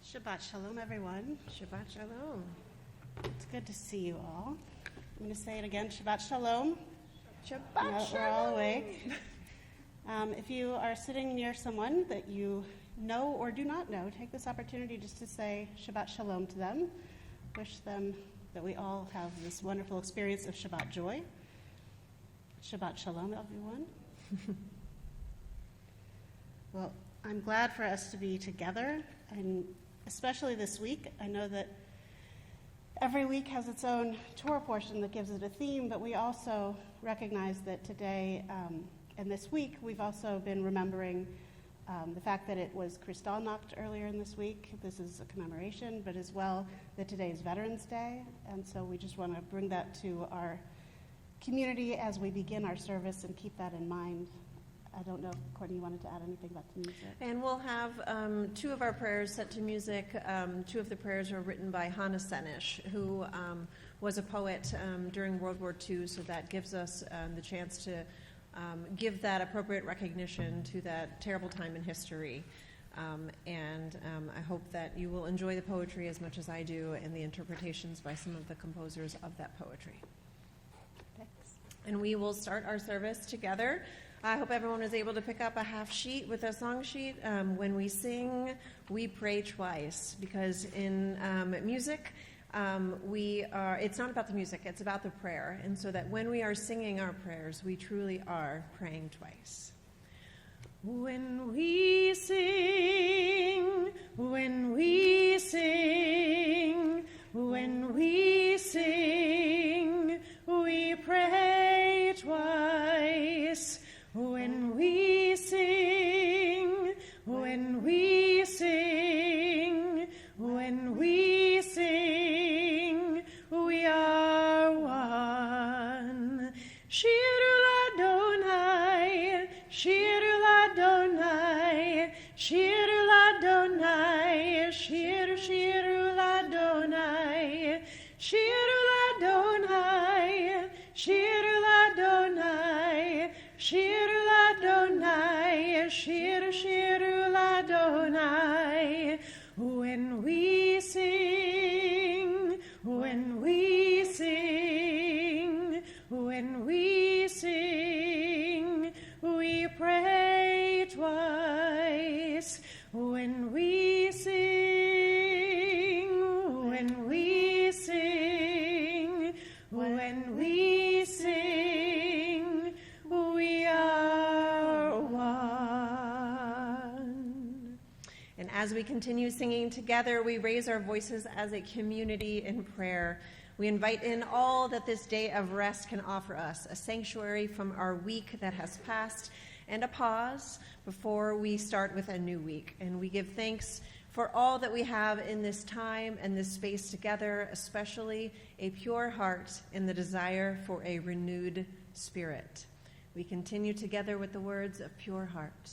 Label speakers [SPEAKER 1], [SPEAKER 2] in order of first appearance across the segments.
[SPEAKER 1] Shabbat Shalom, everyone.
[SPEAKER 2] Shabbat Shalom.
[SPEAKER 1] It's good to see you all. I'm going to say it again, Shabbat Shalom.
[SPEAKER 2] Shabbat Shalom.
[SPEAKER 1] We're all awake. If you are sitting near someone that you know or do not know, take this opportunity just to say Shabbat Shalom to them. Wish them that we all have this wonderful experience of Shabbat joy. Shabbat Shalom, everyone. Well, I'm glad for us to be together, and especially this week. I know that every week has its own Torah portion that gives it a theme, but we also recognize that today and this week we've also been remembering the fact that it was Kristallnacht earlier in this week. This is a commemoration, but as well that today is Veterans Day, and so we just want to bring that to our community as we begin our service and keep that in mind. I don't know if, Courtney, you wanted to add anything about the music?
[SPEAKER 2] And we'll have two of our prayers set to music. Two of the prayers are written by Hannah Senish, who was a poet during World War II, so that gives us the chance to give that appropriate recognition to that terrible time in history. And I hope that you will enjoy the poetry as much as I do and the interpretations by some of the composers of that poetry.
[SPEAKER 1] Thanks.
[SPEAKER 2] And we will start our service together. I hope everyone was able to pick up a half sheet with a song sheet. When we sing, we pray twice, because in music, it's not about the music, it's about the prayer. And so that when we are singing our prayers, we truly are praying twice. When we sing, when we sing, when we sing, we pray twice. When we sing, when we sing, when we sing, we are one. Shirul Adonai, Shirul Adonai, Shirul Adonai, Shirul Adonai, Shirul Adonai, Shirul Adonai, Shirul Adonai, Shirul Adonai. When we sing, when we sing, when we sing, we pray twice. When we sing, when we sing, when we sing, we are one. And as we continue singing together, we raise our voices as a community in prayer. We invite in all that this day of rest can offer us, a sanctuary from our week that has passed, and a pause before we start with a new week. And we give thanks for all that we have in this time and this space together, especially a pure heart and the desire for a renewed spirit. We continue together with the words of Pure Heart.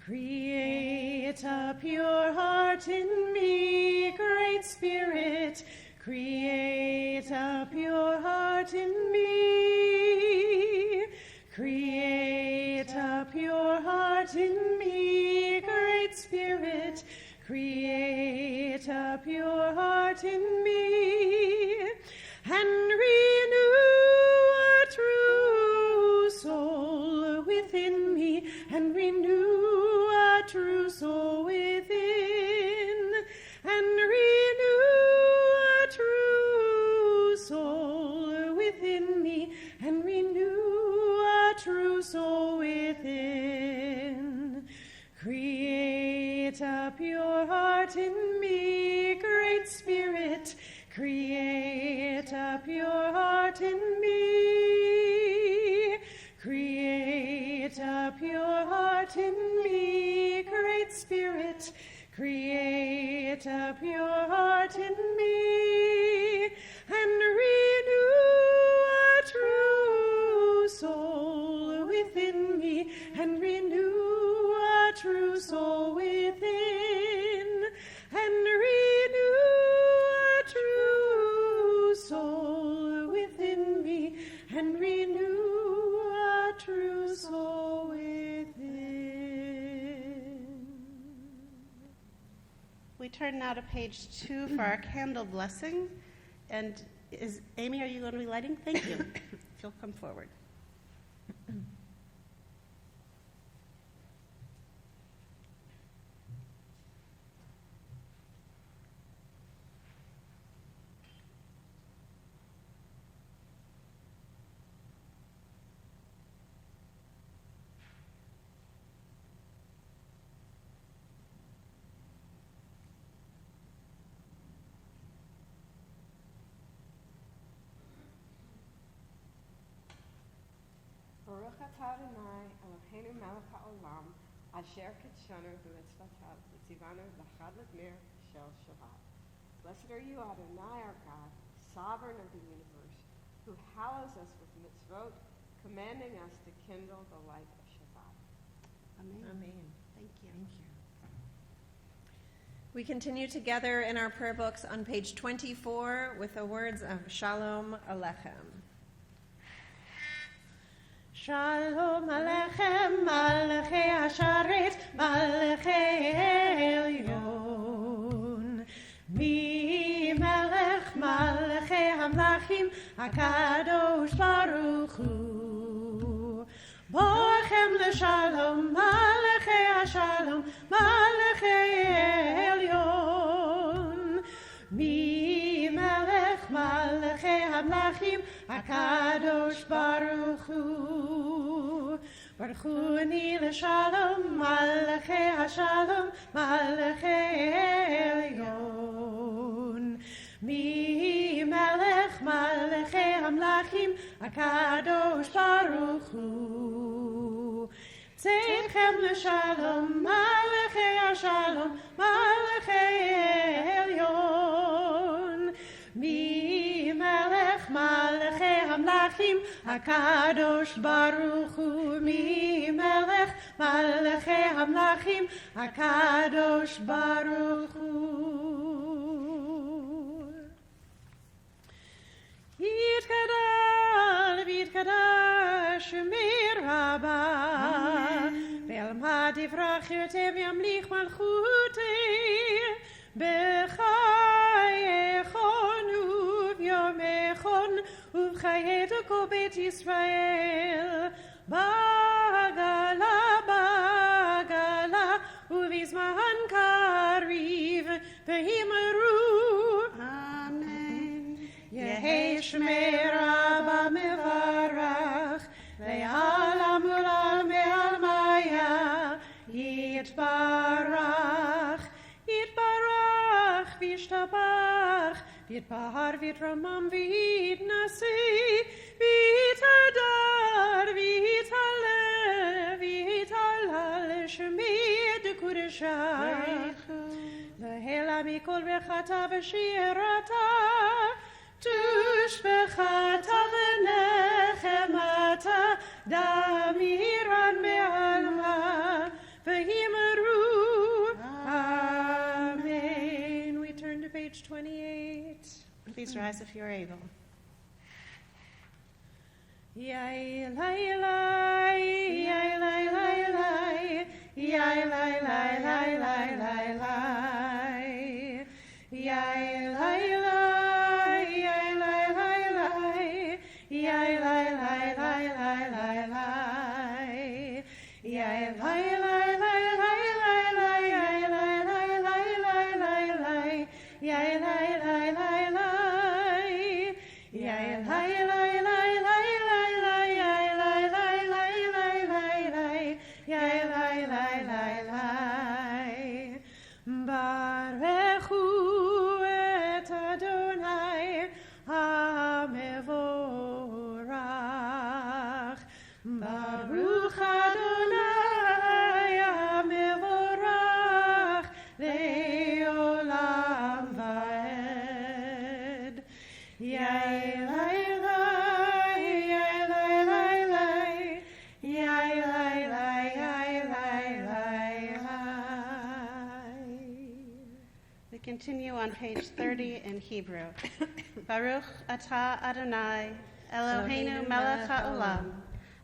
[SPEAKER 2] Create a pure heart in me, Great Spirit. Create a pure heart in me. Create a pure heart in me, Great Spirit. Create a pure heart in me. And renew a true soul within me, and renew a true soul within, and renew a true soul within me, and renew a true soul within. Create a pure heart in me, Great Spirit. Create a pure heart in me. Create a pure heart in me, Great Spirit. Create a pure heart in me. And renew a true soul within me. And renew a true soul within. And renew a true soul within me, and renew a true soul within.
[SPEAKER 1] We turn now to page 2 for our candle blessing. And Amy, are you going to be lighting? Thank you. If you'll come forward.
[SPEAKER 3] Baruch atah Adonai Eloheinu melech haolam asher kitshanu b'mitzvotav v'tzivanu l'chad l'gmir shel Shabbat. Blessed are you, Adonai, our God, sovereign of the universe, who hallows us with mitzvot, commanding us to kindle the light of Shabbat.
[SPEAKER 1] Amen.
[SPEAKER 2] Amen.
[SPEAKER 1] Thank you.
[SPEAKER 2] Thank you. We continue together in our prayer books on page 24 with the words of Shalom Aleichem. Shalom Aleichem, Malachei Hasharet, Malachei Elyon. Mi Melech, Malachei Hamlachim, HaKadosh Baruch Hu. Boachem LeShalom, Malachei Hashalom, Malachei Elyon. Mi Melech, Malachei Hamlachim, HaKadosh Baruch Hu. Baruch Hu ni LeShalom, Malachei Hashalom, Malachei Elyon. Mi Melech, Malachei Hamlachim, HaKadosh Baruch Hu. Tzedchem LeShalom, Malachei Hashalom, Malachei Elyon. Mi Melech, Malachei Hamlachim, HaKadosh Baruch Hu. Mi Melech, Malachei Hamlachim, HaKadosh Baruch Hu. Yitkadal v'yitkadash Shemir Rabbah, ve'almad yivrach yotem yamlich malchutei, b'chayechon u'v'yomechon u'v'chayetu kol Beit Yisrael, bagala bagala u'v'zman kariv v'himeru. Yehei Shmei Rabbah mevarach, ve'alam ulal me'almaya, yitbarach, yitbarach, v'yishtabach, v'yitbahar, v'yitramam, v'yitnasi, v'yitadar, v'yitaleh, v'yitalal, Shmei Dekudeshah, v'hela mikol v'chata v'shirata, Tushbechata v'nechemata, damiran me'alma, v'himeru. Amen. We turn to page 28.
[SPEAKER 1] Please rise if you're able.
[SPEAKER 2] Yai lai lai, yai lai lai lai, yai lai lai lai lai lai lai, yai lai lai. Yai lai lai lai lai lai lai. Yai lai lai lai lai lai lai. Yai lai lai lai lai lai lai. Yai lai lai lai lai. Yai lai lai lai lai lai lai. Yai lai lai lai lai lai lai. Yai lai lai lai lai. Barechu et Adonai HaMevorach. Baruch Adonai HaMevorach le'olam va'ed. Yai lai lai, yai lai lai lai, yai lai lai, yai lai lai lai.
[SPEAKER 1] We continue on page 30 in Hebrew. Baruch atah Adonai Eloheinu melech haolam,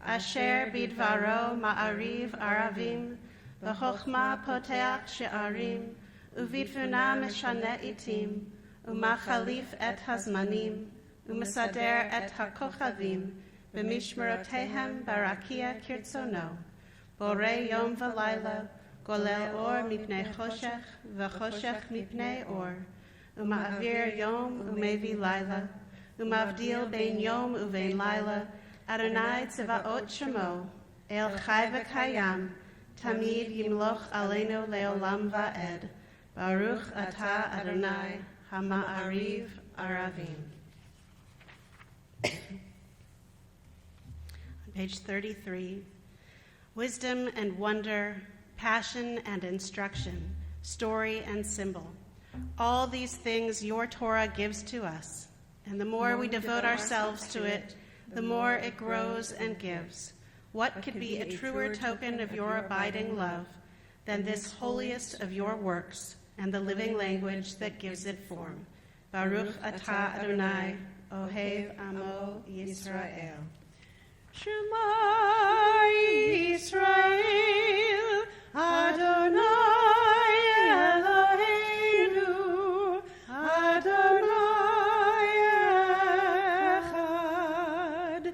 [SPEAKER 1] asher bidvaro ma'ariv aravim, v'chochma poteach she'arim, ובתבונה משנה עתים, ומחליף את הזמנים, ומסדר את הכוכבים, במשמרותיהם ברקיע כרצונו. בורא יום ולילה, גולל אור מפני חושך, וחושך מפני אור, ומעביר יום ומביא לילה, ומבדיל בין יום ובין לילה, אדוני צבאות שמו, אל חי וקיים, תמיד ימלוך עלינו לעולם ועד. ברוך אתה אדוני, המעריב ערבים. Page 33. Wisdom and wonder, passion and instruction, story and symbol. All these things your Torah gives to us, and the more we devote ourselves to it, the more it grows and gives. What could be a truer token of your abiding love than this holiest of your works and the living language that gives it form? Baruch atah Adonai, Ohev Amo Yisrael.
[SPEAKER 2] Shema Yisrael, Adonai Eloheinu, Adonai Echad,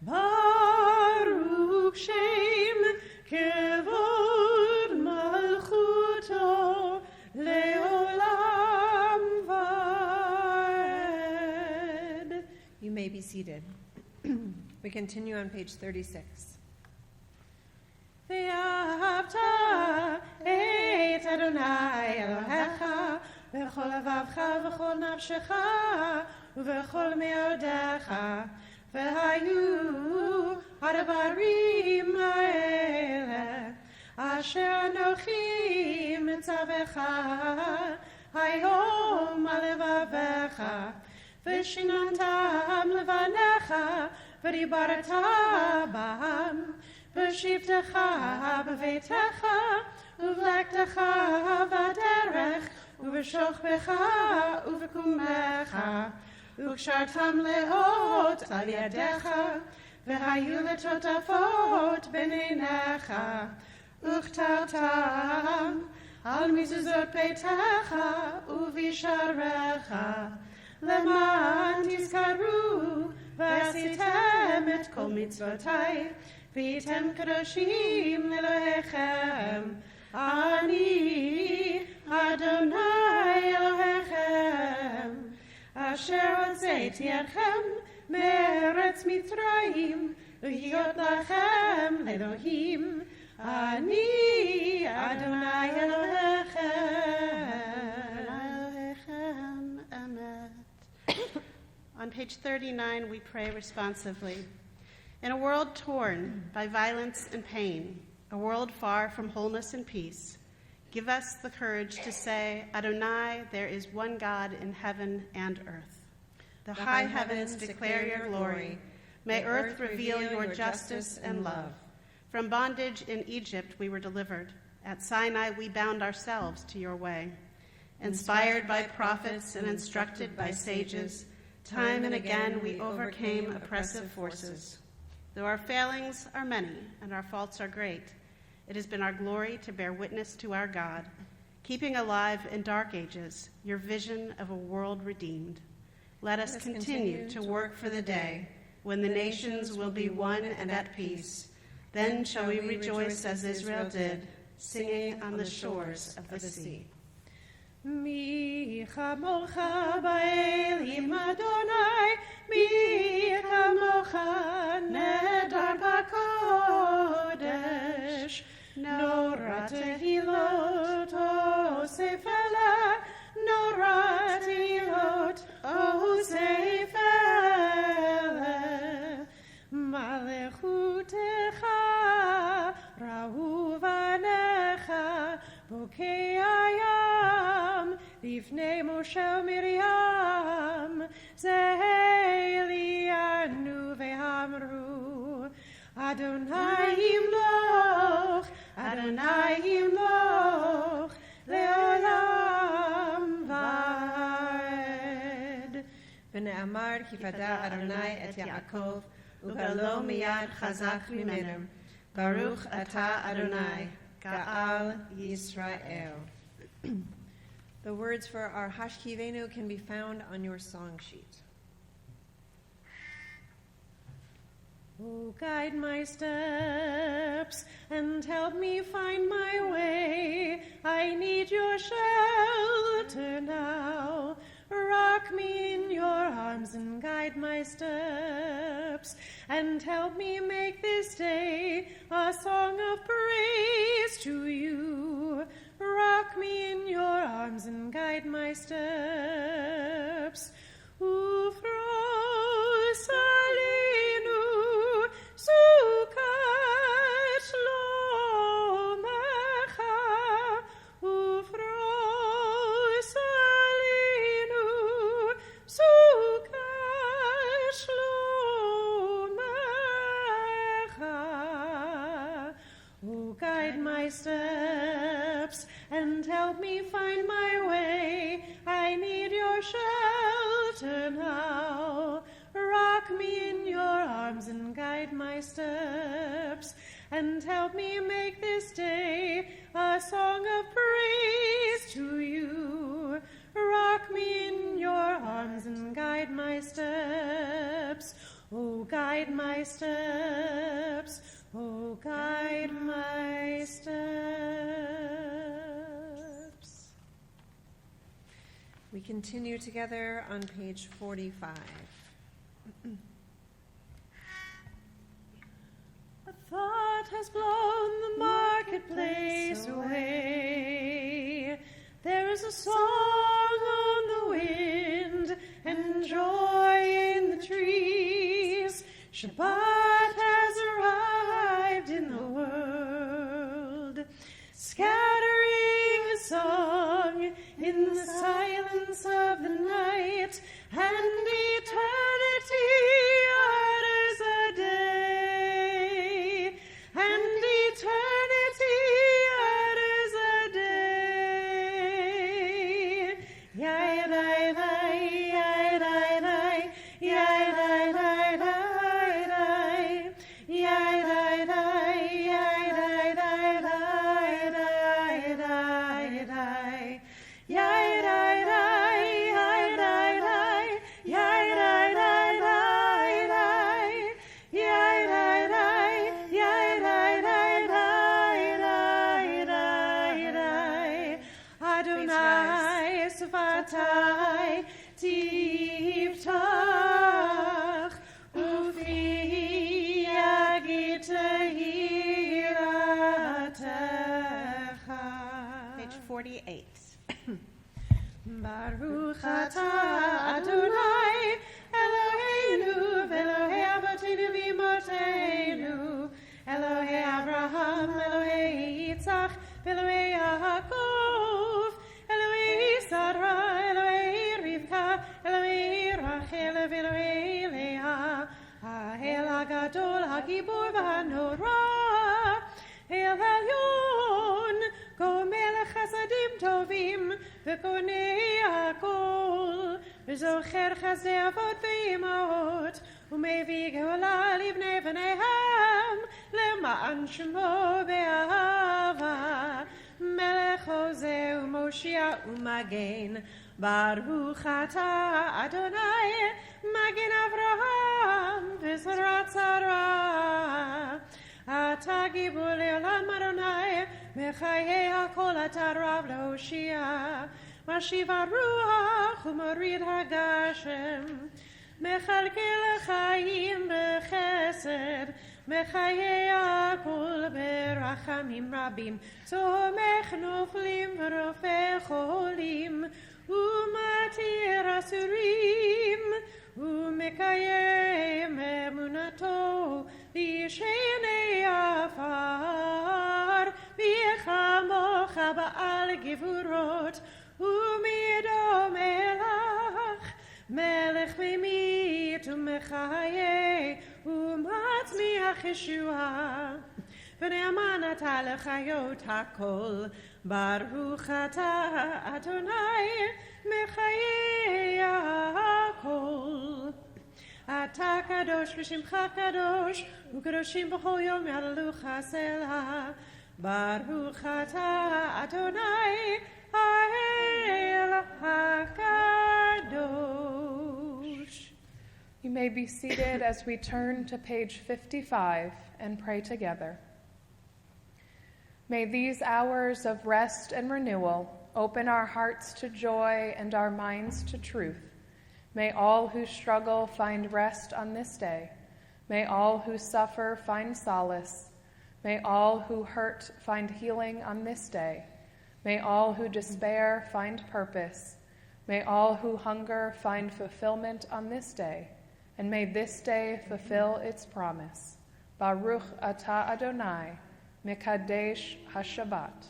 [SPEAKER 2] Baruch Shem Kevod Malchuto Leolam Vaed. You may be seated. We continue on page 36. Ve'ahavta et Adonai Elohecha v'chol levavcha v'chol nafshecha v'chol me'odecha v'hayu hadabarim ha'ele asher anochi mitzavecha hayom alevavecha v'shinantam levanecha v'dibarata b'ham v'shivtecha b'veitecha uvlektecha v'derech uv'shochbecha uv'kumecha ukshartam leot al yadecha v'hayu letotafot b'neinecha uchtartam al mizuzot beitecha uv'isharecha למען תזכרו ועשיתם את כל מצוותיי והייתם קדושים לאלוהיכם. אני אדוני אלוהיכם אשר הוצאתי אתכם מארץ מצרים להיות לכם לאלוהים. אני אדוני אלוהיכם.
[SPEAKER 1] On page 39, we pray responsively. In a world torn by violence and pain, a world far from wholeness and peace, give us the courage to say, Adonai, there is one God in heaven and earth. The high heavens declare your glory. May earth reveal your justice and love. From bondage in Egypt we were delivered. At Sinai we bound ourselves to your way. Inspired by prophets and instructed by sages, time and again we overcame oppressive forces. Though our failings are many and our faults are great, it has been our glory to bear witness to our God, keeping alive in dark ages your vision of a world redeemed. Let us continue to work for the day when the nations will be one and at peace. Then shall we rejoice as Israel did, singing on the shores of the sea.
[SPEAKER 2] Mi chamocha ba'elim Adonai, mi chamocha nedar b'kodesh, nora tehilot osefela, nora tehilot osefela, malechutecha ra'u vanecha, bokei ayam, לפני משה ומרים, זה אלינו ואמרו, אדוני ימלוך, אדוני ימלוך, לעולם ועד. ונאמר כי פדה אדוני את יעקב, וגאלו מיד חזק ממנו. ברוך אתה אדוני, גאל ישראל. The words for our Hashkivenu can be found on your song sheet. Oh, guide my steps and help me find my way. I need your shelter now. Rock me in your arms and guide my steps and help me make this day a song of praise to you. Rock me in your arms and guide my steps. Ufro salinu sukat shlomecha. Ufro salinu sukat shlomecha. Oh, guide my steps and help me find my way. I need your shelter now. Rock me in your arms and guide my steps and help me make this day a song of praise to you. Rock me in your arms and guide my steps. Oh, guide my steps. Oh, guide my steps. We continue together on page 45. A thought has blown the marketplace away. There is a song on the wind and joy in the trees. Shabbat has arrived in the world, scattering a song in the silence of the night, and eternity utters a day, and eternity utters a day. Yai, dai, dai, yai, dai, dai, yai, dai, dai, dai. Adonai Svatai Tiftach Ufi Yagita Hiratecha.
[SPEAKER 1] Page 48.
[SPEAKER 2] Baruch atah Adonai Eloheinu v'Elohei avotenu v'imotenu Elohei Abraham, Elohei Yitzchak, Elohei Yaakov, Elohei Sarah, Elohei Rivka, Elohei Rachel, Elohei Leah, Ha'el HaGadol, HaGibor v'Hanorah, Ha'el Elyon, Go Melech Chasadim Tovim, V'konei HaKol, V'zocher Chasdei Avot v'Imot, U'mevii Geola Livnei V'neihem, Le'ma'an Shemo be'ahava, Melech Hoseh u'Moshia u'Magen, Baruch atah Adonai, Magen Avraham, V'Zrat Sarah. Atah Gibor le'olam Adonai, Mechayei HaKol atah Rav le'Hoshia, Mashiv HaRuach u'Morid HaGashem, Mechalkel Chaim b'Chesed, Mechayei HaKol berachamim rabim, Tzomech noflim v'rofeh cholim, U'matir asurim, U'mekayem emunato, V'yishenei afar, V'yechamocha ba'al gevurot, U'midom elach, Melech v'mit u'mechayeh u'matzmiach Yeshua v'ne'aman atah lechayot hakol Baruch atah Adonai mechayeh hakol Atah kadosh v'shimcha kadosh u'kadoshim b'chol yom ya'alucha selah Baruch atah Adonai ha'el
[SPEAKER 4] HaKadosh. You may be seated as we turn to page 55 and pray together. May these hours of rest and renewal open our hearts to joy and our minds to truth. May all who struggle find rest on this day. May all who suffer find solace. May all who hurt find healing on this day. May all who despair find purpose. May all who hunger find fulfillment on this day. And may this day fulfill its promise. Baruch atah Adonai, Mekadesh HaShabbat.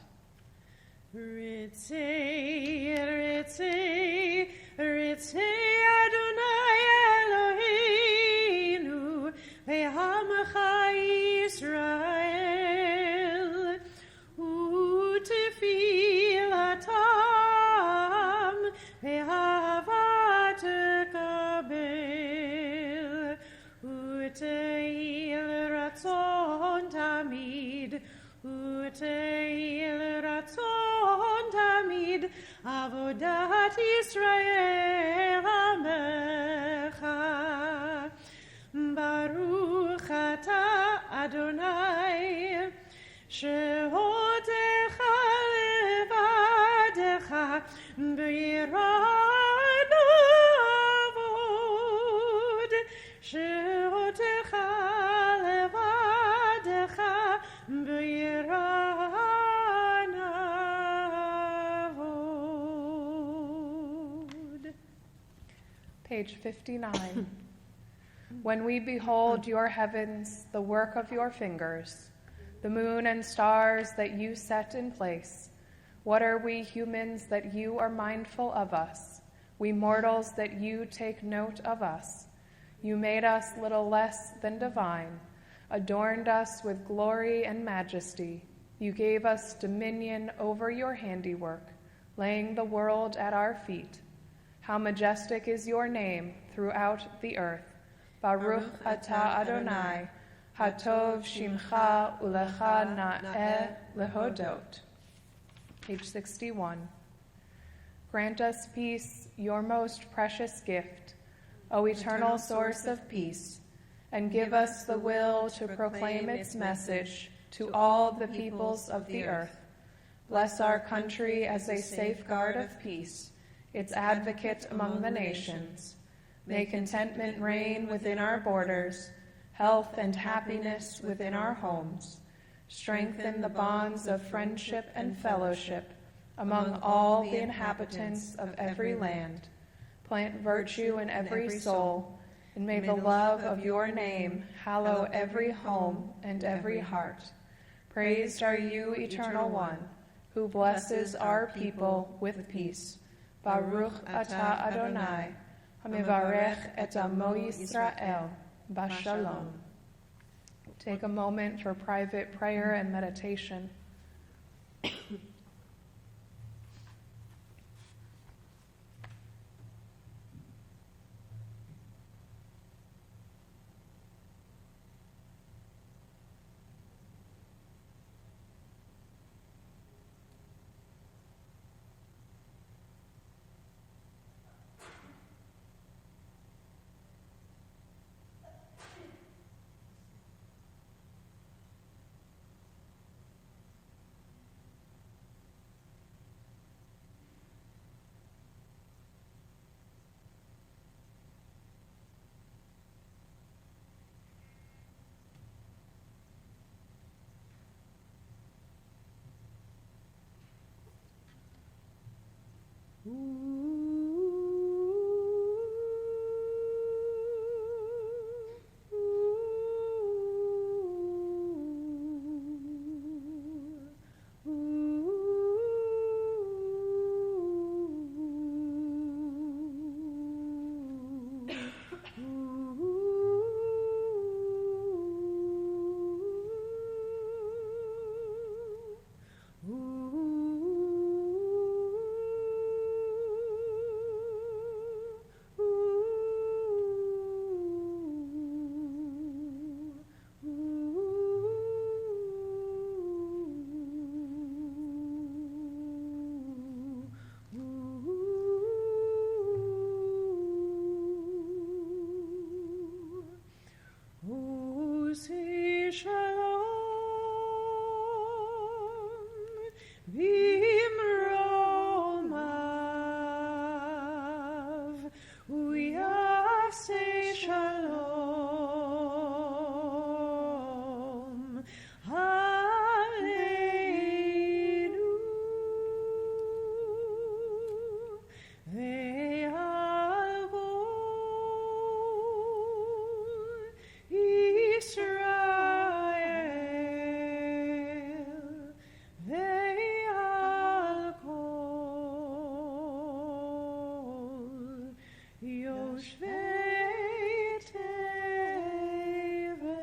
[SPEAKER 2] Ritzei, Ritzei, Ritzei Adonai Eloheinu, ve'hamcha Yisrael, u'tefilatam, ve'ahava tekabel, u'teil ratzon tamid, u'teil ratzon tamid, avodat Yisrael amecha. Baruch atah Adonai, shehotecha levadecha, b'yirah navod, shehotecha levadecha, b'yirah navod.
[SPEAKER 4] Page 59. When we behold your heavens, the work of your fingers, the moon and stars that you set in place, what are we humans that you are mindful of us, we mortals that you take note of us? You made us little less than divine, adorned us with glory and majesty. You gave us dominion over your handiwork, laying the world at our feet. How majestic is your name throughout the earth. Baruch atah Adonai, hatov shimcha ulecha na'eh lehodot. Page 61. Grant us peace, your most precious gift, O eternal source of peace, and give us the will to proclaim its message to all the peoples of the earth. Bless our country as a safeguard of peace, its advocate among the nations. May contentment reign within our borders, health and happiness within our homes. Strengthen the bonds of friendship and fellowship among all the inhabitants of every land. Plant virtue in every soul, and may the love of your name hallow every home and every heart. Praised are you, Eternal One, who blesses our people with peace. Baruch atah Adonai, hamivarech et amo Yisrael, bashalom. Take a moment for private prayer and meditation.
[SPEAKER 2] v'imromav, u'yaseh shalom aleinu ve'al kol Israel ve'al kol yoshvei tevel.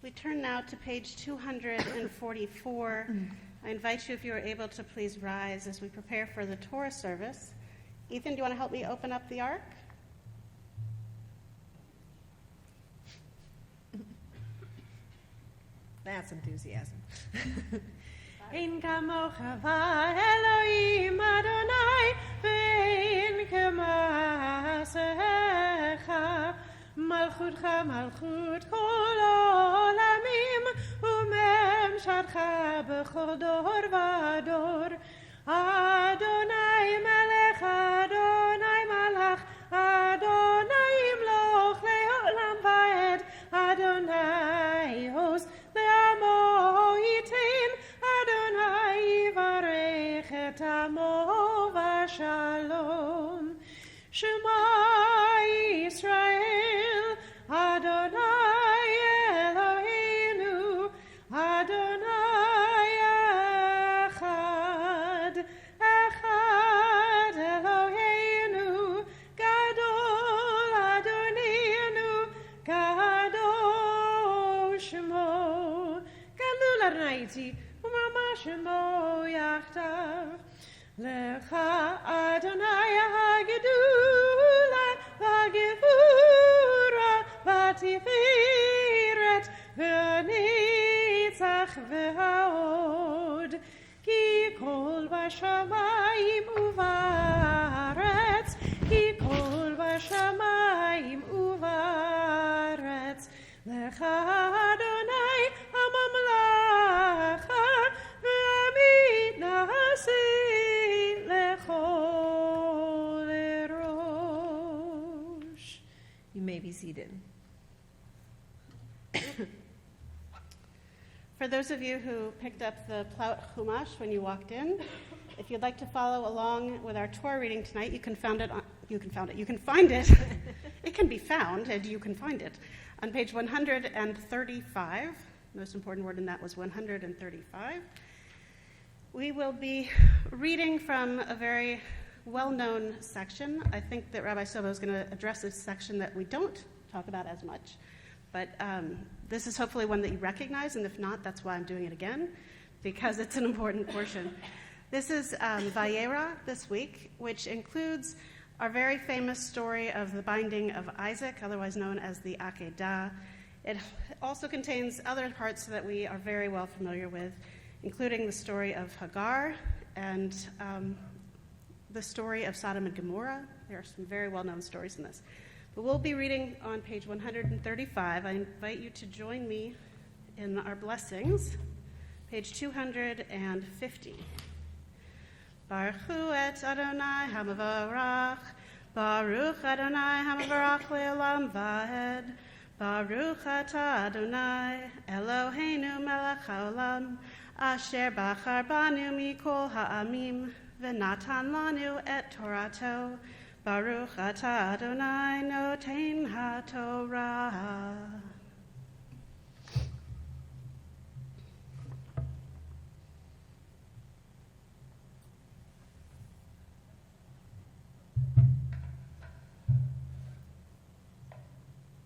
[SPEAKER 1] We turn now to page 244. I invite you, if you are able, to please rise as we prepare for the Torah service. Ethan, do you want to help me open up the ark?
[SPEAKER 2] That's enthusiasm. Ein kamocha Elohim Adonai, ve'ein k'maasecha, malchutcha malchut kol olamim, u'memshatcha b'chol dor v'dor. Adonai melech, Adonai malach, Adonai imloch le'olam va'ed, Adonai host le'amo yitain, Adonai yivarech et amo v'shalom. Shema Yisrael, Adonai Eloheinu, Adonai echad, echad Eloheinu, gadol Adonenu, gadol Shemo, gadol Adonai iti, umama Shemo yachtav. Lecha Adonai hagedula, v'gevura, v'tiferet, v'nitzach v'haod, ki kol v'shamayim uvaretz, ki kol v'shamayim uvaretz. Lecha Adonai hamamlacha, v'mitnasi lechol erosh. You may be seated.
[SPEAKER 1] For those of you who picked up the Plaut Chumash when you walked in, if you'd like to follow along with our Torah reading tonight, you can find it. You can find it. It can be found, and you can find it on page 135. Most important word in that was 135. We will be reading from a very well-known section. I think that Rabbi Sobo is going to address a section that we don't talk about as much. But this is hopefully one that you recognize, and if not, that's why I'm doing it again, because it's an important portion. This is Vayera this week, which includes our very famous story of the binding of Isaac, otherwise known as the Akedah. It also contains other parts that we are very well familiar with, including the story of Hagar and the story of Sodom and Gomorrah. There are some very well-known stories in this. But we'll be reading on page 135. I invite you to join me in our blessings, page 250. Baruch hu et Adonai hamavarach, Baruch Adonai hamavarach le'olam va'ed, Baruch atah Adonai Eloheinu melech haolam, asher bachar banu mikol ha'amim, v'natan lanu et Torato, Baruch atah Adonai noten haTorah.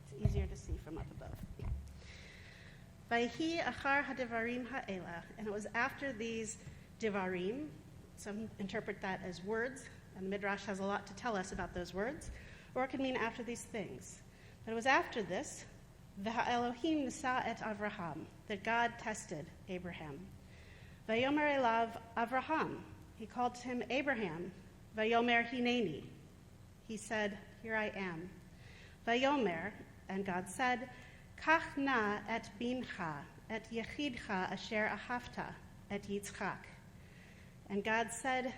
[SPEAKER 1] It's easier to see from up above. Vayhi achar hadivarim ha'ela, and it was after these divarim. Some interpret that as words, and the Midrash has a lot to tell us about those words, or it could mean after these things. But it was after this, V'ha'Elohim nisa et Avraham, that God tested Abraham. Vayomer elav Avraham, he called him Abraham. Vayomer hineni, he said, here I am. Vayomer, and God said, Kach na et bincha, et yechidcha asher ahavta, et Yitzchak. And God said,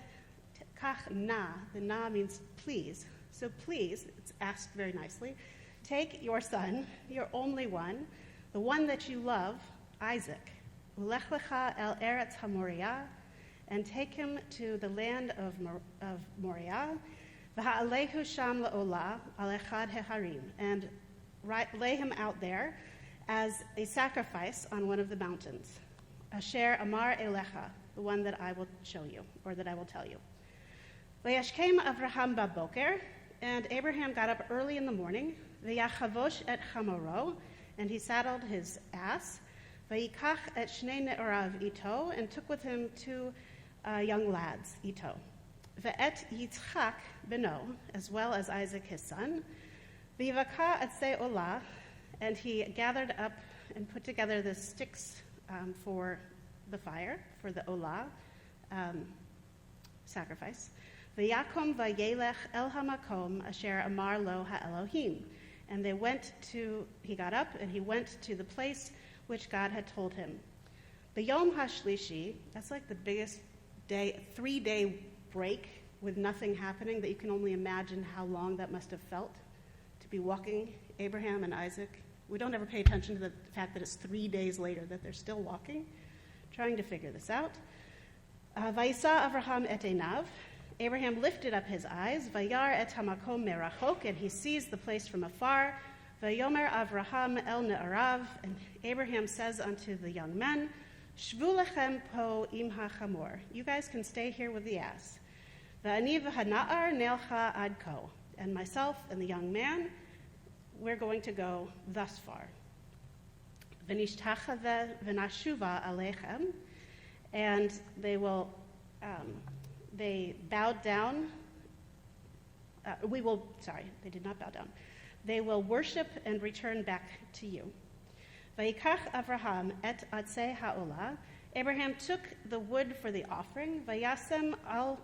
[SPEAKER 1] Kach na, the na means please. So please, it's asked very nicely, take your son, your only one, the one that you love, Isaac, ulech lecha el eretz haMoriah, and take him to the land of Moriah, v'ha'alehu sham la'olah al echad heharim, and lay him out there as a sacrifice on one of the mountains. Asher amar elecha, the one that I will show you, or that I will tell you. Vayashkem Avraham baboker, and Abraham got up early in the morning, v'yachavosh et chamoro, and he saddled his ass, v'yikach et shnei ne'orav ito, and took with him two young lads, ito. Ve'et Yitzchak beno, as well as Isaac his son, v'yivaka etzei olah, and he gathered up and put together the sticks for the fire, for the olah sacrifice. V'yakom v'yelech el hamakom asher amar lo ha'Elohim. And he got up and he went to the place which God had told him. The Yom HaShlishi, that's like the biggest day, 3-day break with nothing happening, that you can only imagine how long that must have felt to be walking, Abraham and Isaac. We don't ever pay attention to the fact that it's 3 days later that they're still walking, trying to figure this out. Vayisa Avraham et einav. Abraham lifted up his eyes, Vayar et hamakom merachok, and he sees the place from afar. Vayomer Avraham el ne'arav, and Abraham says unto the young men, Shvu lechem po im hachamor. You guys can stay here with the ass. Va'ani v'hana'ar ne'elcha ad ko. And myself and the young man, we're going to go thus far. V'nishtachave v'nashuva alechem, and they will. They bowed down. They did not bow down. They will worship and return back to you. Vayikach Avraham et atzei ha'olah. Abraham took the wood for the offering, vayasem al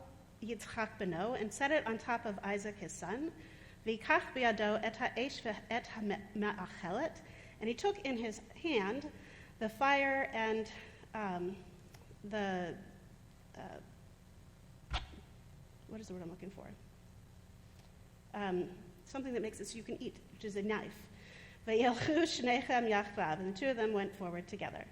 [SPEAKER 1] Yitzchak beno, and set it on top of Isaac his son. Vayikach biado et ha'esh et ha'me'achelet, and he took in his hand the fire and what is the word I'm looking for? Something that makes it so you can eat, which is a knife. Vayelchu shnechem yachvav, and the two of them went forward together.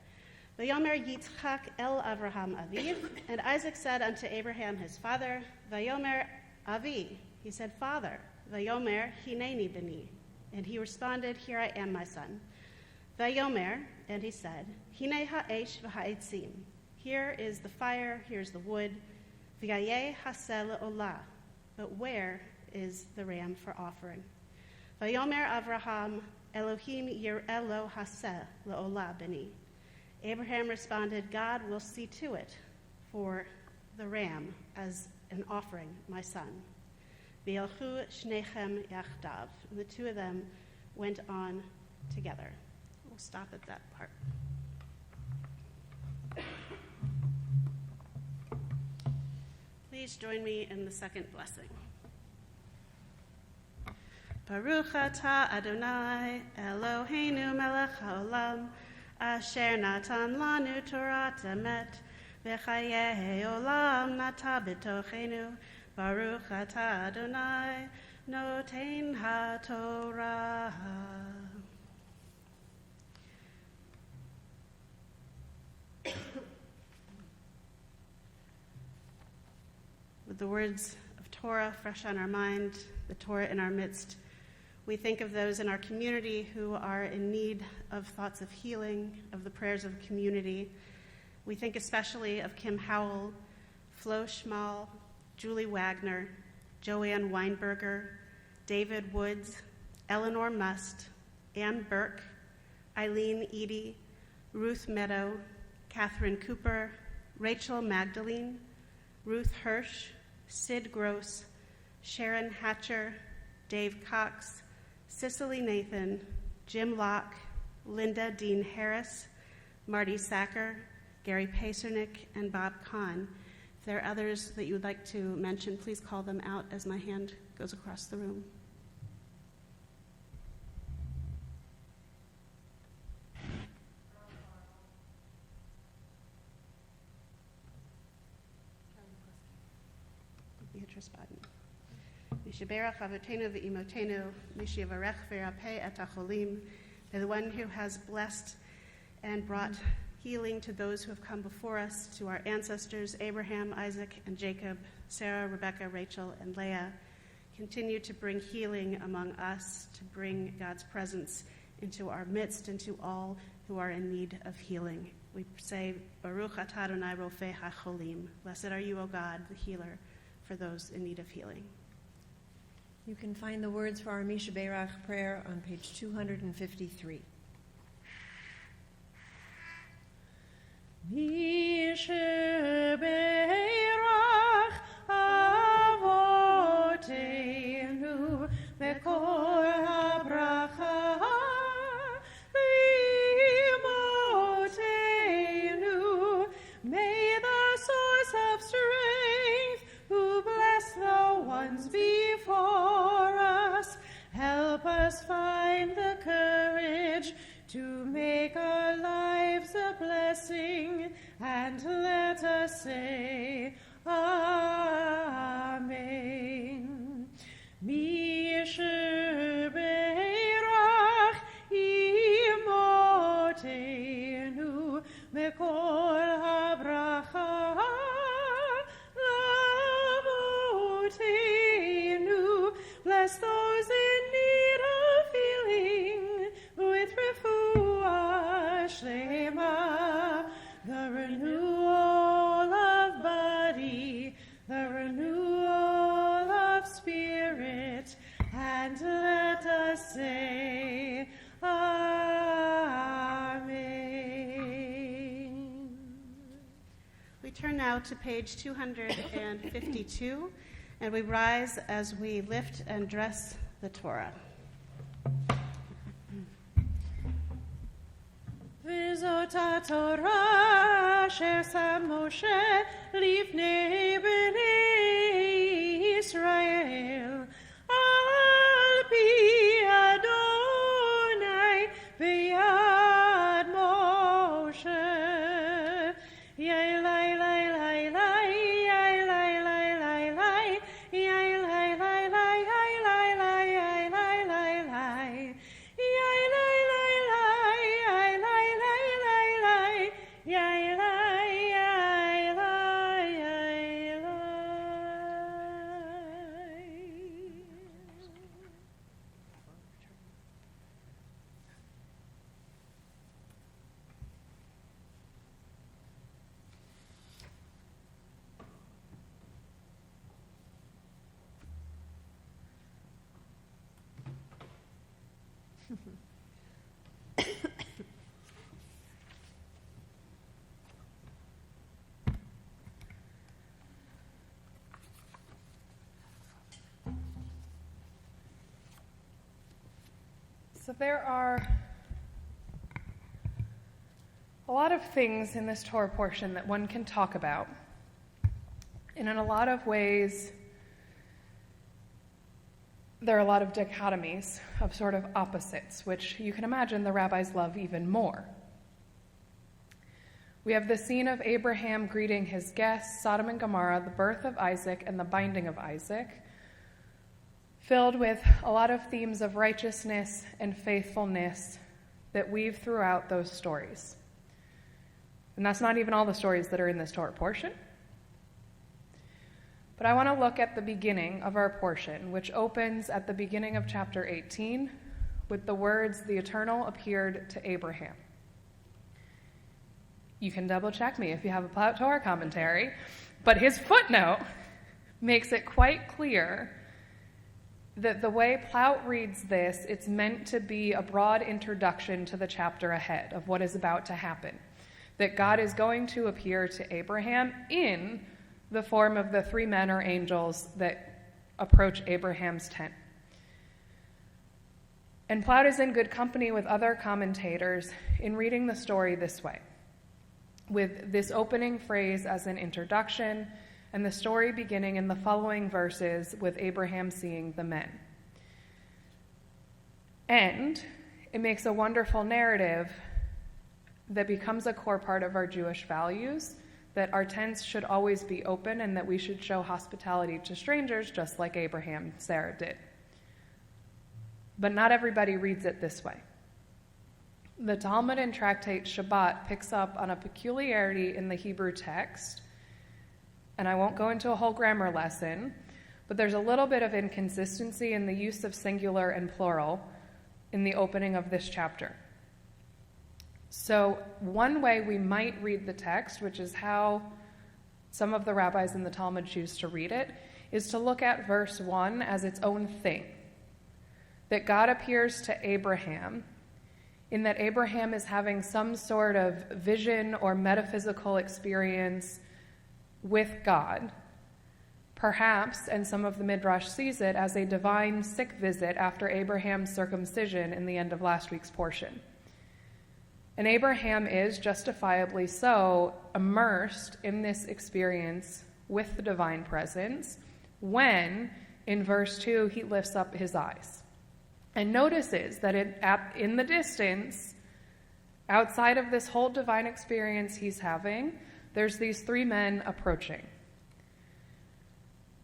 [SPEAKER 1] Vayomer Yitzchak el Avraham aviv, and Isaac said unto Abraham his father, Vayomer avi, he said, Father. Vayomer hineni beni, and he responded, Here I am, my son. Vayomer, and he said, Hine ha'esh v'ha'etzim, here is the fire, here's the wood. V'yayeh haseh le'olah, but where is the ram for offering? Vayomer Avraham, Elohim yir'eh lo haseh le'olah beni. Abraham responded, God will see to it for the ram as an offering, my son. V'yelchu shnechem yachdav. The two of them went on together. We'll stop at that part. Please join me in the second blessing. Baruch atah Adonai Eloheinu melech haolam asher natan lanu torat emet v'chayei olam nata b'tochenu. Baruch atah Adonai noten haTorah. With the words of Torah fresh on our mind, the Torah in our midst, we think of those in our community who are in need of thoughts of healing, of the prayers of the community. We think especially of Kim Howell, Flo Schmal, Julie Wagner, Joanne Weinberger, David Woods, Eleanor Must, Ann Burke, Eileen Eady, Ruth Meadow, Catherine Cooper, Rachel Magdalene, Ruth Hirsch, Sid Gross, Sharon Hatcher, Dave Cox, Cicely Nathan, Jim Locke, Linda Dean Harris, Marty Sacker, Gary Pacernick, and Bob Kahn. If there are others that you would like to mention, please call them out as my hand goes across the room. Trisbaden. Mishaberach Avotenu ve'imotenu, Mishivarech ve'rapeh et hacholim. May the one who has blessed and brought healing to those who have come before us, to our ancestors, Abraham, Isaac, and Jacob, Sarah, Rebecca, Rachel, and Leah, continue to bring healing among us, to bring God's presence into our midst and to all who are in need of healing. We say, Baruch atah Adonai rofeh hacholim. Blessed are you, O God, the healer, for those in need of healing.
[SPEAKER 2] You can find the words for our Misha Berach prayer on page 253. Misha Berach avotenu mekor habracha v'imotenu. May the source of strength, who bless the ones before us, help us find the courage to make our lives a blessing, and let us say, Amen. Misher Beirach imotenu mekor habracha lavotenu. Bless those in need of healing with refuah shlema, the renewal of body, the renewal of spirit, and let us say, Amen.
[SPEAKER 1] We turn now to page 252, and we rise as we lift and dress the Torah.
[SPEAKER 2] V'zot haTorah asher sam Moshe lifnei bnei Yisrael, al pi Adonai b'yad Moshe. Yai lai lai lai lai, yai lai lai lai lai, yai lai lai lai, yai lai lai, yai lai lai lai, yai lai lai lai, yai lai lai lai lai, yai lai, yai lai, yai lai.
[SPEAKER 4] So there are a lot of things in this Torah portion that one can talk about. And in a lot of ways, there are a lot of dichotomies of sort of opposites, which you can imagine the rabbis love even more. We have the scene of Abraham greeting his guests, Sodom and Gomorrah, the birth of Isaac and the binding of Isaac, filled with a lot of themes of righteousness and faithfulness that weave throughout those stories. And that's not even all the stories that are in this Torah portion. But I want to look at the beginning of our portion, which opens at the beginning of chapter 18 with the words, "The Eternal appeared to Abraham." You can double check me if you have a Plaut Torah commentary, but his footnote makes it quite clear that the way Plaut reads this, it's meant to be a broad introduction to the chapter ahead of what is about to happen. That God is going to appear to Abraham in the form of the three men or angels that approach Abraham's tent. And Plaut is in good company with other commentators in reading the story this way, with this opening phrase as an introduction, and the story beginning in the following verses with Abraham seeing the men. And it makes a wonderful narrative that becomes a core part of our Jewish values that our tents should always be open and that we should show hospitality to strangers just like Abraham and Sarah did. But not everybody reads it this way. The Talmud and tractate Shabbat picks up on a peculiarity in the Hebrew text, and I won't go into a whole grammar lesson, but there's a little bit of inconsistency in the use of singular and plural in the opening of this chapter. So one way we might read the text, which is how some of the rabbis in the Talmud choose to read it, is to look at verse 1 as its own thing. That God appears to Abraham, in that Abraham is having some sort of vision or metaphysical experience with God. Perhaps, and some of the Midrash sees it, as a divine sick visit after Abraham's circumcision in the end of last week's portion. And Abraham is, justifiably so, immersed in this experience with the divine presence when, in verse 2, he lifts up his eyes and notices that in the distance, outside of this whole divine experience he's having, there's these three men approaching.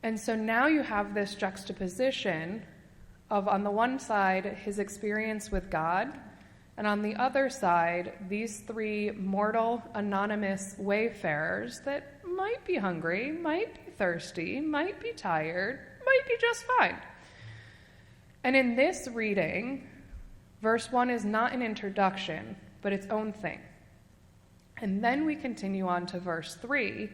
[SPEAKER 4] And so now you have this juxtaposition of, on the one side, his experience with God, and on the other side, these three mortal, anonymous wayfarers that might be hungry, might be thirsty, might be tired, might be just fine. And in this reading, verse 1 is not an introduction, but its own thing. And then we continue on to verse 3,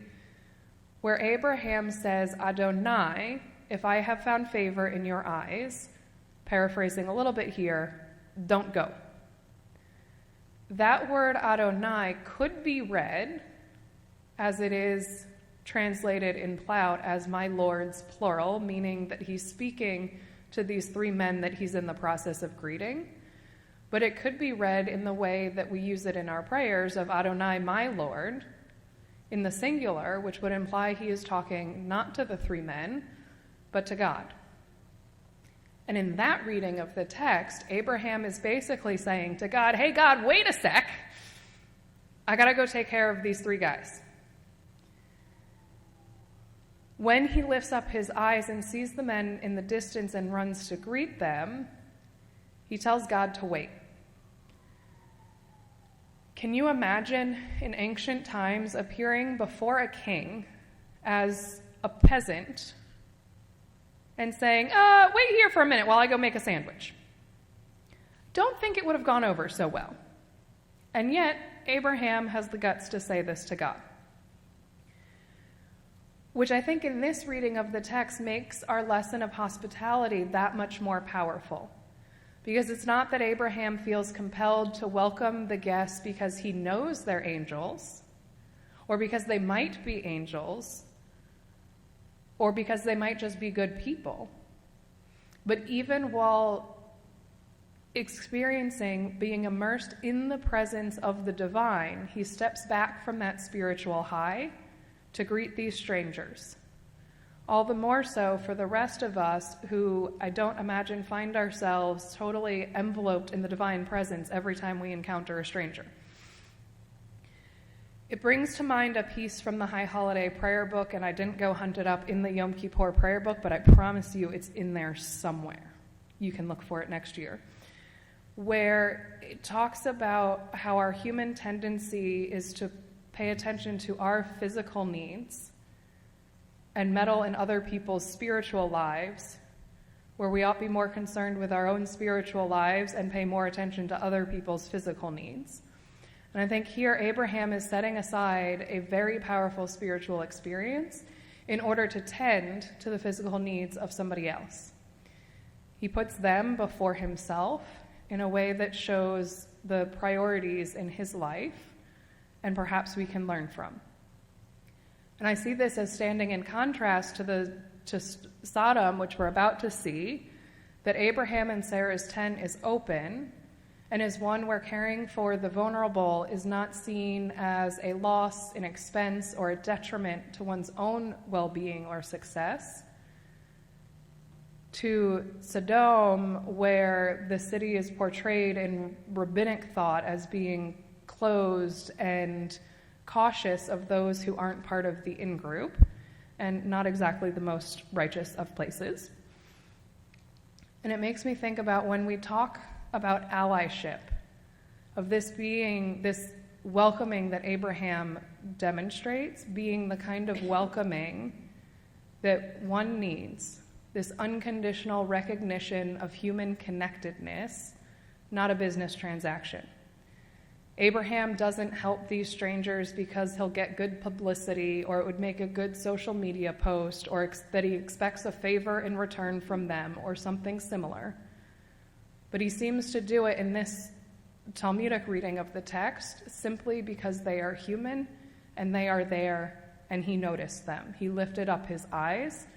[SPEAKER 4] where Abraham says, Adonai, if I have found favor in your eyes, paraphrasing a little bit here, don't go. That word Adonai could be read, as it is translated in Plout, as my Lord's plural, meaning that he's speaking to these three men that he's in the process of greeting. But it could be read in the way that we use it in our prayers of Adonai, my Lord, in the singular, which would imply he is talking not to the three men, but to God. And in that reading of the text, Abraham is basically saying to God, hey, God, wait a sec. I got to go take care of these three guys. When he lifts up his eyes and sees the men in the distance and runs to greet them, he tells God to wait. Can you imagine in ancient times appearing before a king as a peasant and saying, wait here for a minute while I go make a sandwich? Don't think it would have gone over so well. And yet, Abraham has the guts to say this to God. Which I think in this reading of the text makes our lesson of hospitality that much more powerful. Because it's not that Abraham feels compelled to welcome the guests because he knows they're angels, or because they might be angels, or because they might just be good people. But even while experiencing being immersed in the presence of the divine, he steps back from that spiritual high to greet these strangers. All the more so for the rest of us who I don't imagine find ourselves totally enveloped in the divine presence every time we encounter a stranger. It brings to mind a piece from the High Holiday Prayer Book, and I didn't go hunt it up in the Yom Kippur Prayer Book, but I promise you it's in there somewhere. You can look for it next year, where it talks about how our human tendency is to pay attention to our physical needs and meddle in other people's spiritual lives, where we ought to be more concerned with our own spiritual lives and pay more attention to other people's physical needs. And I think here Abraham is setting aside a very powerful spiritual experience in order to tend to the physical needs of somebody else. He puts them before himself in a way that shows the priorities in his life, and perhaps we can learn from. And I see this as standing in contrast to Sodom, which we're about to see, that Abraham and Sarah's tent is open and is one where caring for the vulnerable is not seen as a loss, an expense, or a detriment to one's own well-being or success, to Sodom, where the city is portrayed in rabbinic thought as being closed and cautious of those who aren't part of the in-group, and not exactly the most righteous of places. And it makes me think about when we talk about allyship, of this being this welcoming that Abraham demonstrates, being the kind of welcoming that one needs, this unconditional recognition of human connectedness, not a business transaction. Abraham doesn't help these strangers because he'll get good publicity or it would make a good social media post or that he expects a favor in return from them or something similar. But he seems to do it in this Talmudic reading of the text simply because they are human and they are there and he noticed them. He lifted up his eyes,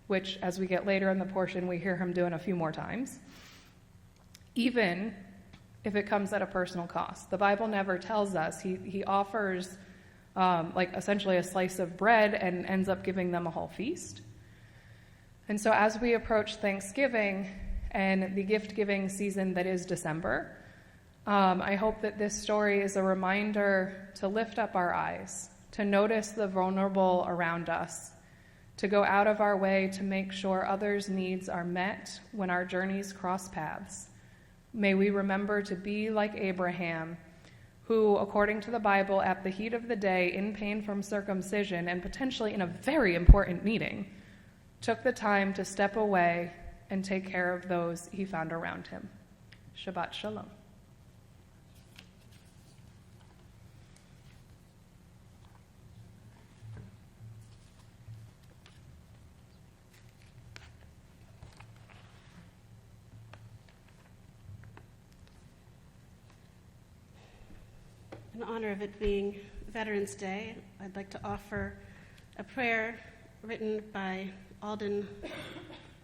[SPEAKER 4] which as we get later in the portion we hear him doing a few more times, even if it comes at a personal cost. The Bible never tells us. He offers essentially a slice of bread and ends up giving them a whole feast. And so as we approach Thanksgiving and the gift-giving season that is December, I hope that this story is a reminder to lift up our eyes, to notice the vulnerable around us, to go out of our way to make sure others' needs are met when our journeys cross paths. May we remember to be like Abraham, who, according to the Bible, at the heat of the day, in pain from circumcision, and potentially in a very important meeting, took the time to step away and take care of those he found around him. Shabbat Shalom.
[SPEAKER 1] In honor of it being Veterans Day, I'd like to offer a prayer written by Alden,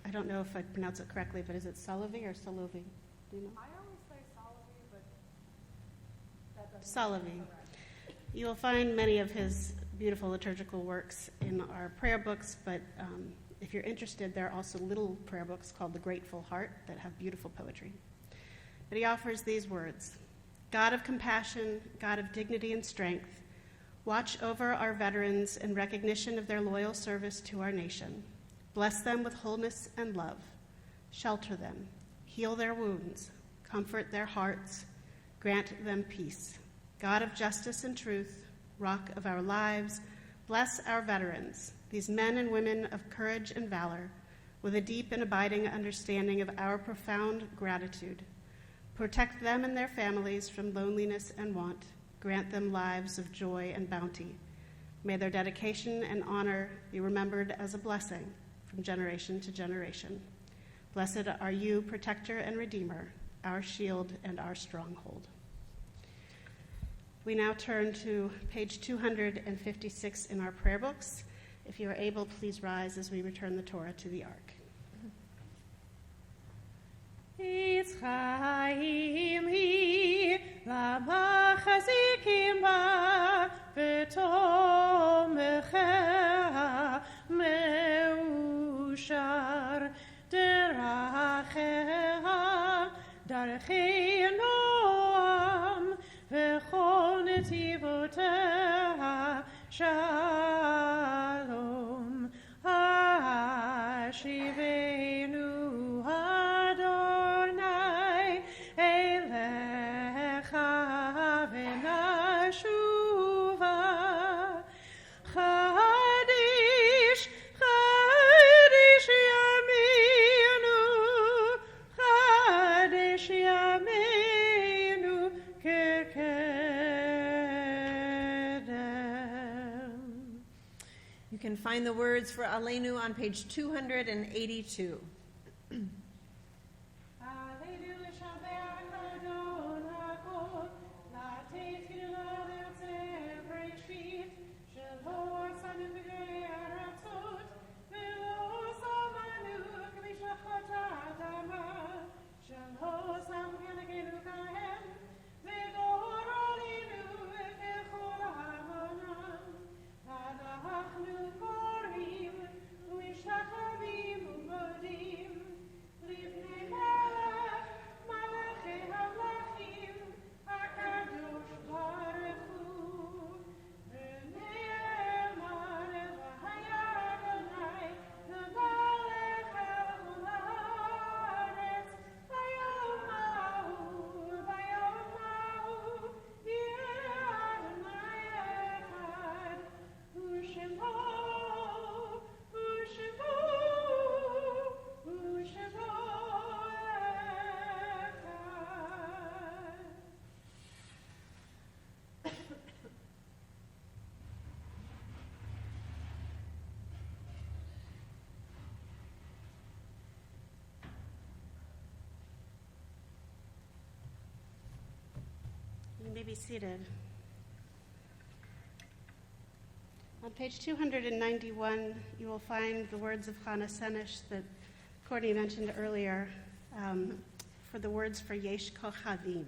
[SPEAKER 1] I don't know if I pronounce it correctly, but is it Solovey or Solovey? Do you know?
[SPEAKER 4] I always say Solovey, but that doesn't
[SPEAKER 1] Solovey. You will find many of his beautiful liturgical works in our prayer books, but if you're interested, there are also little prayer books called The Grateful Heart that have beautiful poetry. But he offers these words: God of compassion, God of dignity and strength, watch over our veterans in recognition of their loyal service to our nation. Bless them with wholeness and love. Shelter them, heal their wounds, comfort their hearts, grant them peace. God of justice and truth, rock of our lives, bless our veterans, these men and women of courage and valor, with a deep and abiding understanding of our profound gratitude. Protect them and their families from loneliness and want. Grant them lives of joy and bounty. May their dedication and honor be remembered as a blessing from generation to generation. Blessed are you, protector and redeemer, our shield and our stronghold. We now turn to page 256 in our prayer books. If you are able, please rise as we return the Torah to the Ark.
[SPEAKER 5] It's Chaim hi, lama chazikim ba, v'tomecha meushar, deracheha, darchei noam, v'chol netivoteha, shalom, hashivenu Adonai, elecha v'nashuva, chadish, chadish yameinu, chadish yameinu, kekedem.
[SPEAKER 2] You can find the words for Aleinu on page 282.
[SPEAKER 5] אנחנו קוראים ומשתחווים ומודים
[SPEAKER 1] may be seated. On page 291, you will find the words of Chana Senesh that Courtney mentioned earlier for the words for Yesh Kochavim.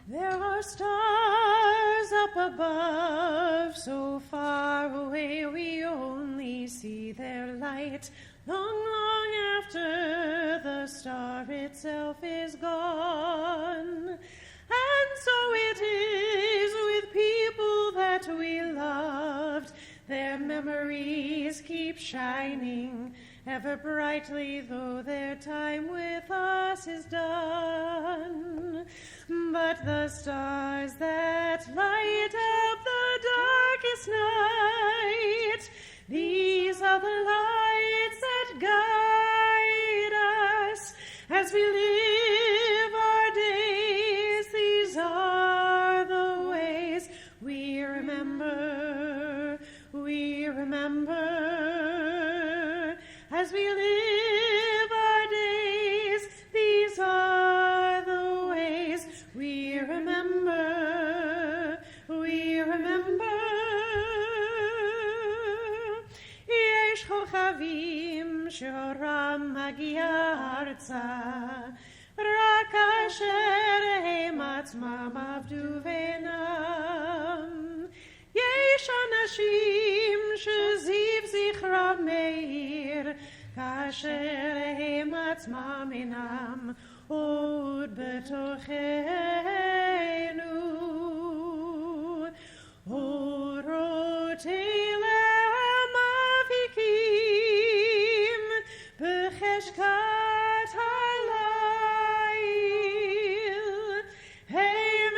[SPEAKER 5] There are stars up above, so far away we only see their light. Long, long after the star itself is gone. And so it is with people that we loved. Their memories keep shining ever brightly, though their time with us is done. But the stars that light up the darkest night, these are the lights that guide us as we live our days. These are the ways we remember, as we live our days. These are the ways we remember, יש כוכבים שאורם מגיע ארצה, רק אשר הם עצמם עבדו ואינם. יש אנשים שזיו זכרם מאיר, כאשר הם עצמם אינם עוד בתוכנו. אורות אלה מבהיקים בחשכת הליל, הם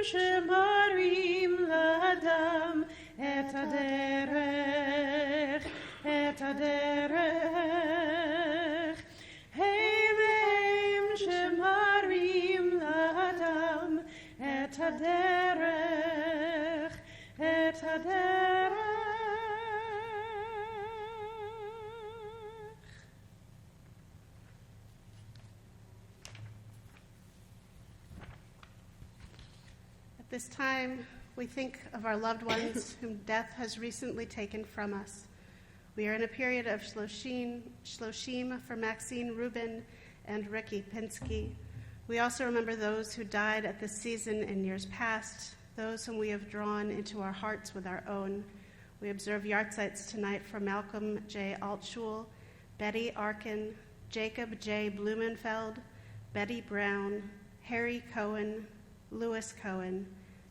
[SPEAKER 5] שמראים לאדם את הדרך, הם שמראים לאדם את הדרך,
[SPEAKER 1] At this time, we think of our loved ones whom death has recently taken from us. We are in a period of Shloshim for Maxine Rubin and Ricky Pinsky. We also remember those who died at this season in years past, those whom we have drawn into our hearts with our own. We observe yahrzeits tonight for Malcolm J. Altschul, Betty Arkin, Jacob J. Blumenfeld, Betty Brown, Harry Cohen, Louis Cohen,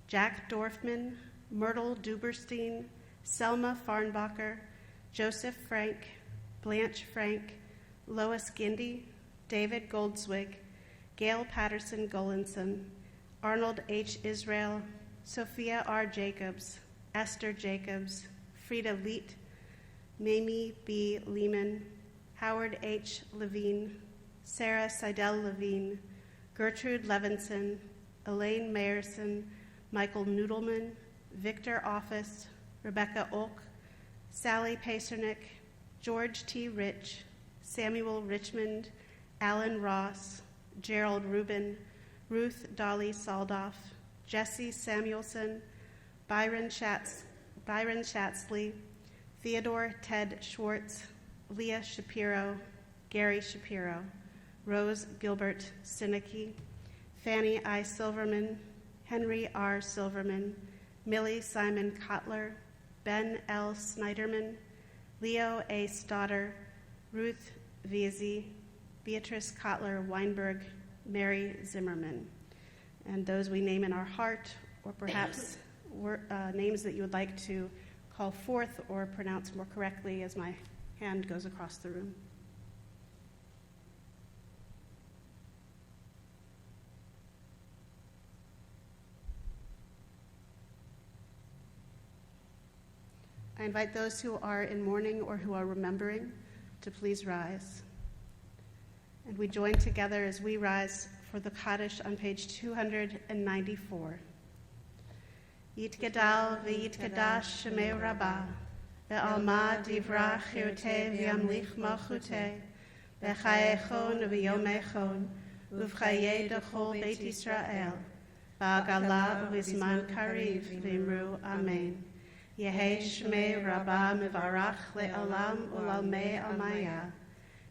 [SPEAKER 1] Jack Dorfman, Myrtle Duberstein, Selma Farnbacher, Joseph Frank, Blanche Frank, Lois Gindy, David Goldswig, Gail Patterson Golinson, Arnold H. Israel, Sophia R. Jacobs, Esther Jacobs, Frida Leet, Mamie B. Lehman, Howard H. Levine, Sarah Seidel Levine, Gertrude Levinson, Elaine Mayerson, Michael Noodleman, Victor Office, Rebecca Olk, Sally Pacernick, George T. Rich, Samuel Richmond, Alan Ross, Gerald Rubin, Ruth Dolly Saldoff, Jesse Samuelson, Byron Schatzley, Theodore Ted Schwartz, Leah Shapiro, Gary Shapiro, Rose Gilbert Sinicki, Fanny I. Silverman, Henry R. Silverman, Millie Simon Kotler, Ben L. Snyderman, Leo A. Stoddard, Ruth Viezi, Beatrice Kotler Weinberg, Mary Zimmerman, and those we name in our heart, or perhaps names that you would like to call forth or pronounce more correctly as my hand goes across the room. I invite those who are in mourning or who are remembering to please rise. And we join together as we rise for the Kaddish on page 294. Yitgadal v'yitgadash shemei rabbah, ve'alma divrach chirtei v'yamlich malchutei, v'chayechon v'yomechon, uvchaye dechol Beit Yisrael, ba'agala u'bizman kariv v'imru Amen. Yehi Shmei Rabbah Mivarach le'olam u'lalmei almaya.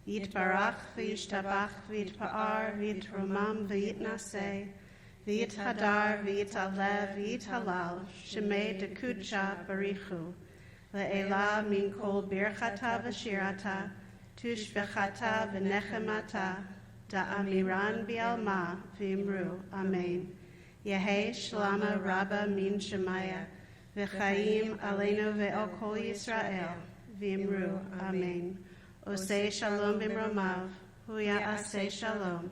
[SPEAKER 1] Yitbarach v'yishtabach v'yitpa'ar v'yitromam v'yitnaseh v'yithadar v'yitalev v'yithalal Shemei dekudsha barichu le'ela min kol birchata v'shirata tushvechata v'nechemata da'amiran bi'alma v'imru Amen. Yehi Shlama Rabba min Shemaya v'chaim aleinu ve'ol kol Yisrael v'imru Amen. Osei shalom b'mromav, huya asei shalom,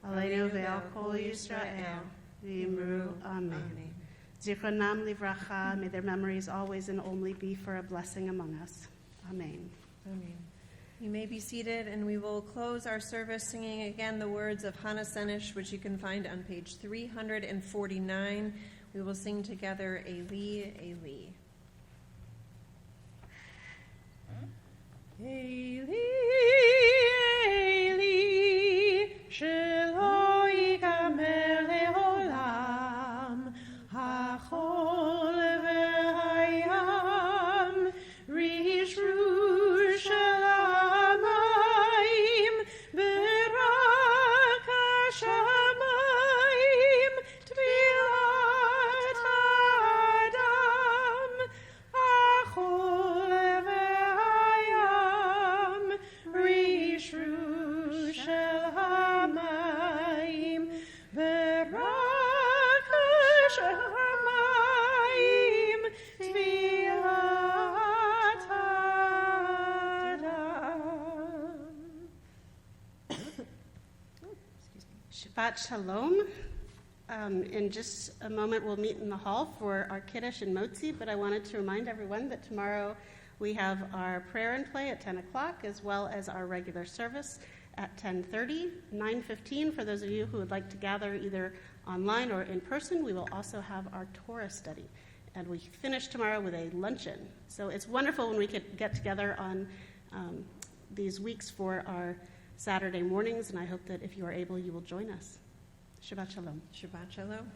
[SPEAKER 1] aleinu ve'al kol Yisrael, v'imru Amen. Zichronam livracha, may their memories always and only be for a blessing among us. Amen.
[SPEAKER 2] Amen. You may be seated, and we will close our service singing again the words of Hannah Senish, which you can find on page 349. We will sing together, Eli, Eli.
[SPEAKER 5] Eli, Eli, shelo yigamer leolam, hachol ve'hayam, rishru shel hamayim, berak hashamayim, tvilat adam, hachol ve'hayam, rishru shel hamayim, berak hashamayim, tvilat adam.
[SPEAKER 1] Shabbat Shalom. In just a moment, we'll meet in the hall for our Kiddush and Motzi, but I wanted to remind everyone that tomorrow we have our prayer and play at 10 o'clock, as well as our regular service at 10:30, 9:15. For those of you who would like to gather either online or in person, we will also have our Torah study. And we finish tomorrow with a luncheon. So it's wonderful when we could get together on these weeks for our Saturday mornings, and I hope that if you are able, you will join us. Shabbat Shalom.
[SPEAKER 2] Shabbat Shalom.